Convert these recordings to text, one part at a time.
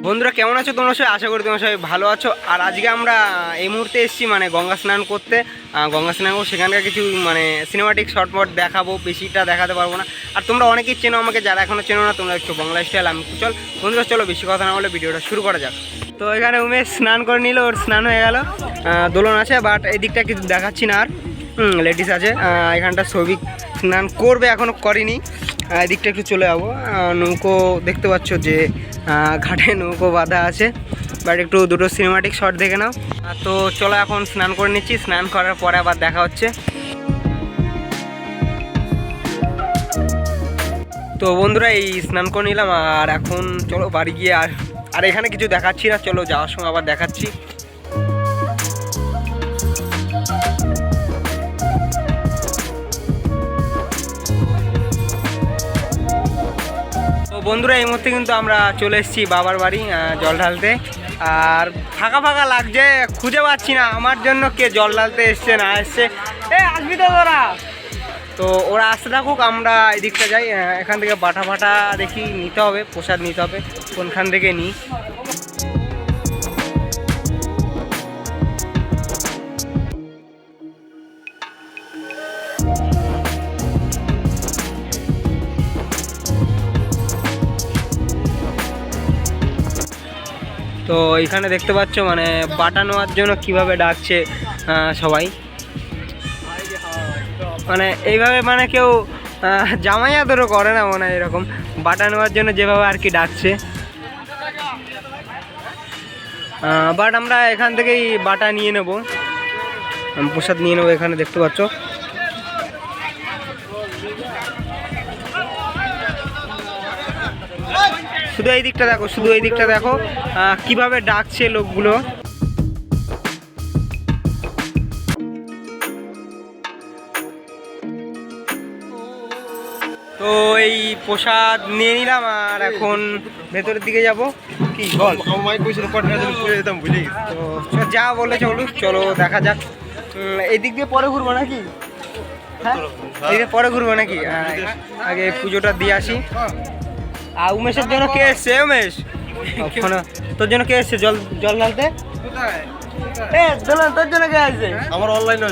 বন্ধুরা কেমন আছো তোমরা সবাই? আশা করি তোমরা সবাই ভালো আছো। আর আজকে আমরা এই মুহূর্তে এসেছি মানে গঙ্গা স্নান করতে। গঙ্গা স্নান করবো, সেখানকার কিছু মানে সিনেমাটিক শর্টমট দেখাবো, বেশিটা দেখাতে পারবো না। আর তোমরা অনেকেই চেনো আমাকে, যারা এখনও চেনো না তোমরা একটু বাংলা স্টাইল। আমি চল বন্ধুরা, চলো বেশি কথা না বলে ভিডিওটা শুরু করা যাক। তো এখানে উমেশ স্নান করে নিল, ওর স্নান হয়ে গেল। দোলন আছে, বাট এই দিকটা কিছু দেখাচ্ছি না। আর লেডিস আছে এখানটা, সৌভিক স্নান করবে, এখনও করিনি। এদিকটা একটু চলে যাবো। নৌকো দেখতে পাচ্ছ যে ঘাটে নৌকো বাঁধা আছে, বাট একটু দুটো সিনেমাটিক শট দেখে নাও। তো চলো এখন স্নান করে নিচ্ছি, স্নান করার পরে আবার দেখা হচ্ছে। তো বন্ধুরা এই স্নান করে নিলাম, আর এখন চলো বাড়ি গিয়ে আর এখানে কিছু দেখাচ্ছি না, চলো যাওয়ার সময় আবার দেখাচ্ছি। তো বন্ধুরা এই মুহূর্তে কিন্তু আমরা চলে এসেছি বাবার বাড়ি জল ঢালতে। আর ফাঁকা ফাঁকা লাগছে, খুঁজে পাচ্ছি না আমার জন্য কে জল ঢালতে এসছে না এসছে। আসবি তো তোরা? তো ওরা আসতে থাকুক, আমরা এদিকটা যাই। এখান থেকে বাটা ফাটা দেখি নিতে হবে, প্রসাদ নিতে হবে, কোনখান থেকে নিই। তো এখানে দেখতে পাচ্ছ মানে বাটা নেওয়ার জন্য কিভাবে ডাকছে সবাই, মানে এইভাবে মানে কেউ জামাই আদরও করে না মনে হয়, এরকম বাটা নেওয়ার জন্য যেভাবে আর কি ডাকছে। বাট আমরা এখান থেকেই বাটা নিয়ে নেব, প্রসাদ নিয়ে নেবো। এখানে দেখতে পাচ্ছ শুধু এই দিকটা দেখো, শুধু এই দিকটা দেখো কিভাবে ডাকছে লোকগুলো। তো এই প্রসাদ নিয়ে নিলাম, আর এখন ভেতরের দিকে যাব। কি বল? তো যা বলে চলো, চলো দেখা যাক। এই দিক দিয়ে পরে ঘুরবো নাকি? হ্যাঁ, এই দিকে পরে ঘুরবো নাকি? আগে পুজোটা দিয়ে আসি। আর উমেশের জন্য কে এসছে? উমেশ তোর জন্য কে এসছে জল ঢালতে? তোর জন্য কে আসছে? আমার অনলাইনে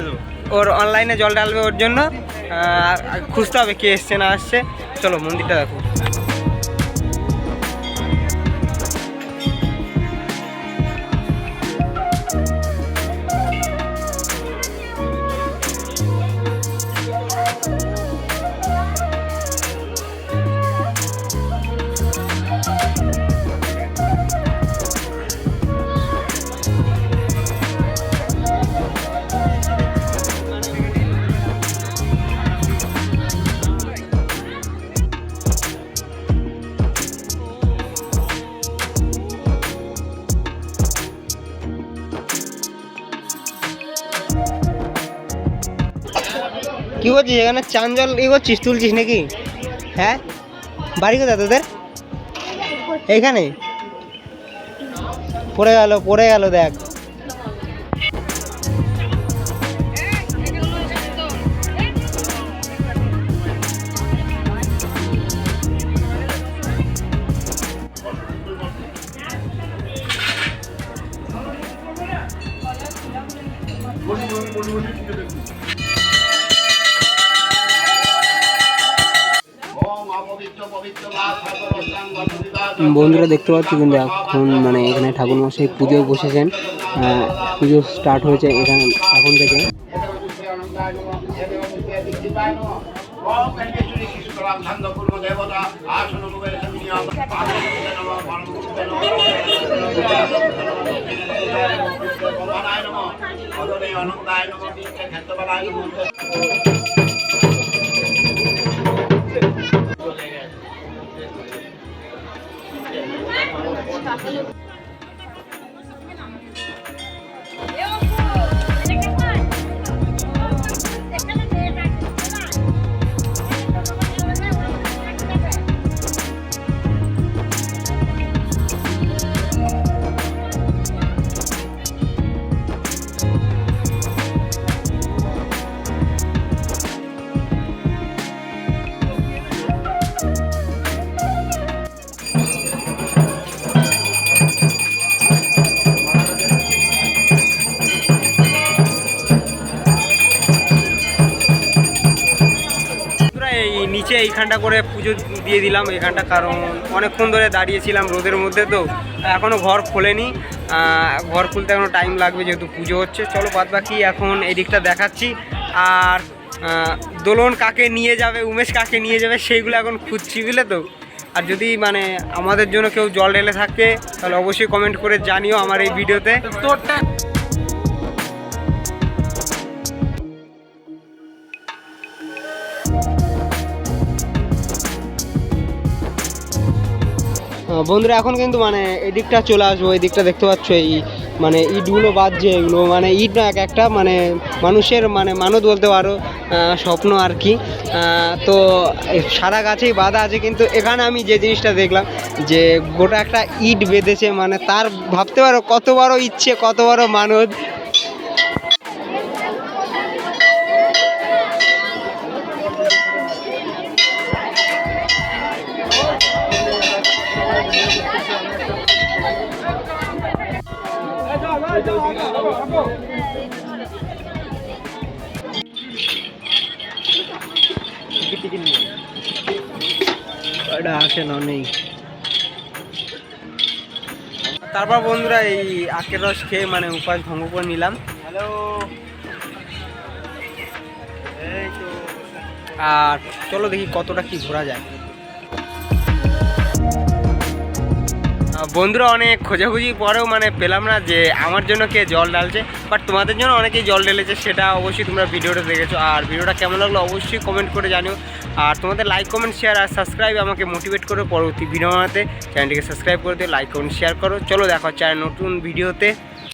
ওর অনলাইনে জল ঢালবে, ওর জন্য খুঁজতে হবে কে এসছে না আসছে। চলো মন্দিরটা দেখো। কি করছিস এখানে? চান জল ই করছিস, তুলছিস নাকি? হ্যাঁ, বাড়ি কোথায় তোদের? এইখানে পড়ে গেল দেখ। বন্ধুরা দেখতে পাচ্ছি কিন্তু এখন মানে এখানে ঠাকুরমশাই পুজো বসেছেন, পুজো স্টার্ট হয়েছে এখানে এখন থেকে। নিচে এইখানটা করে পুজো দিয়ে দিলাম এইখানটা, কারণ অনেকক্ষণ ধরে দাঁড়িয়েছিলাম রোদের মধ্যে, তো এখনও ঘর খোলেনি, ঘর খুলতে এখনও টাইম লাগবে যেহেতু পুজো হচ্ছে। চলো বাদ বাকি এখন এই দিকটা দেখাচ্ছি। আর দোলন কাকে নিয়ে যাবে, উমেশ কাকে নিয়ে যাবে সেইগুলো এখন খুঁজছি, বুঝলে তো। আর যদি মানে আমাদের জন্য কেউ জল ঢেলে থাকে তাহলে অবশ্যই কমেন্ট করে জানিও আমার এই ভিডিওতে। তোরটা বন্ধুরা এখন কিন্তু মানে এদিকটা চলে আসবো, এই দিকটা দেখতে পাচ্ছ এই মানে ইটগুলো বাজছে, এগুলো মানে ইট না এক একটা মানে মানুষের মানে মানত বলতে পারো, স্বপ্ন আর কি। তো সারা গাছেই বাঁধা আছে, কিন্তু এখানে আমি যে জিনিসটা দেখলাম যে গোটা একটা ইট বেঁধেছে, মানে তার ভাবতে পারো কত বড় ইচ্ছে, কত বড় মানত। আসে না নেই। তারপর বন্ধুরা এই আখের রস খেয়ে মানে উপাস ভঙ্গ করে নিলাম। হ্যালো, আর চলো দেখি কতটা কি ঘোরা যায়। বন্ধুরা অনেক খোঁজাখুঁজি পরেও মানে পেলাম না যে আমার জন্য কে জল ঢালছে, বাট তোমাদের জন্য অনেকেই জল ঢেলেছে, সেটা অবশ্যই তোমরা ভিডিওটা দেখেছো। আর ভিডিওটা কেমন লাগলো অবশ্যই কমেন্ট করে জানিও। আর তোমাদের লাইক কমেন্ট শেয়ার আর সাবস্ক্রাইব আমাকে মোটিভেট করো পরবর্তী ভিডিও বানাতে। চ্যানেলটিকে সাবস্ক্রাইব করে দিও, লাইক কমেন্ট শেয়ার করো। চলো দেখা হচ্ছে আর নতুন ভিডিওতে।